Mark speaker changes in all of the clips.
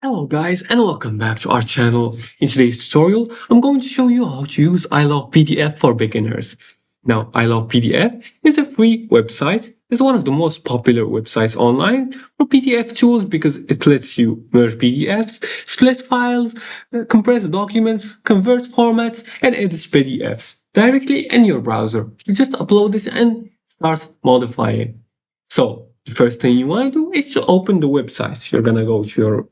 Speaker 1: Hello guys and welcome back to our channel. In today's tutorial, I'm going to show you how to use iLovePDF for beginners. Now, iLovePDF is a free website. It's one of the most popular websites online for PDF tools because it lets you merge PDFs, split files, compress documents, convert formats, and edit PDFs directly in your browser. You just upload this and start modifying. So, the first thing you want to do is to open the website. You're going to go to your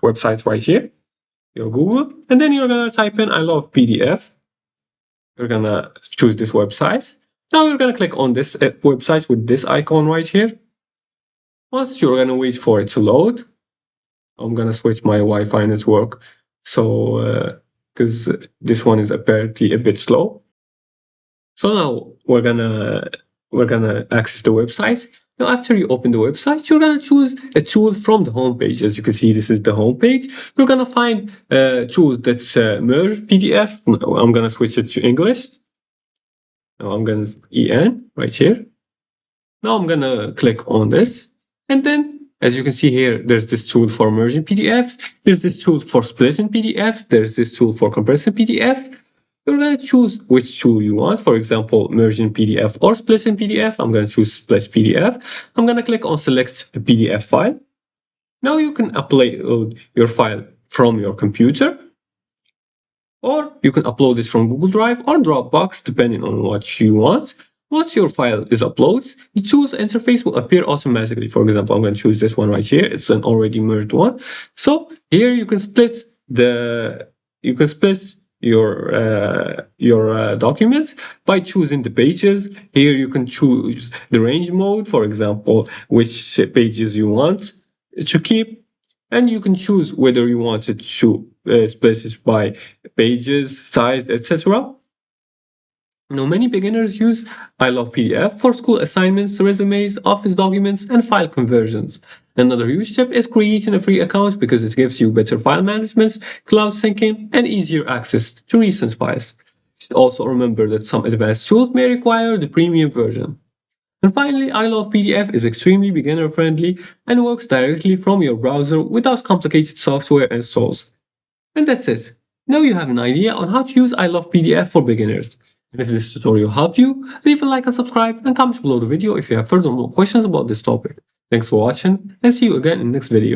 Speaker 1: website right here, your Google, and then you're gonna type in I love PDF. You're gonna choose this website. Now you're gonna click on this website with this icon right here. Once you're gonna wait for it to load, I'm gonna switch my Wi-Fi network, so because this one is apparently a bit slow. So now we're gonna access the website. Now, after you open the website, you're gonna choose a tool from the homepage. As you can see, this is the homepage. You're gonna find tools that's merge PDFs. No, I'm gonna switch it to English. Now I'm gonna EN right here. Now I'm gonna click on this, and then as you can see here, there's this tool for merging PDFs. There's this tool for splitting PDFs. There's this tool for compressing PDF. You're going to choose which tool you want. For example, merging PDF or splitting PDF. I'm going to choose split PDF. I'm going to click on select a PDF file. Now you can upload your file from your computer, or you can upload it from Google Drive or Dropbox, depending on what you want. Once your file is uploaded, the tools interface will appear automatically. For example, I'm going to choose this one right here. It's an already merged one. So here you can split your documents by choosing the pages. Here you can choose the range mode, for example, which pages you want to keep, and you can choose whether you want it to split it by pages, size, etc. Now, many beginners use iLovePDF for school assignments, resumes, office documents, and file conversions. Another huge tip is creating a free account because it gives you better file management, cloud syncing, and easier access to recent files. Also remember that some advanced tools may require the premium version. And finally, iLovePDF is extremely beginner-friendly and works directly from your browser without complicated software installs. And that's it. Now you have an idea on how to use iLovePDF for beginners. And if this tutorial helped you, leave a like and subscribe and comment below the video if you have further more questions about this topic. Thanks for watching and see you again in the next video.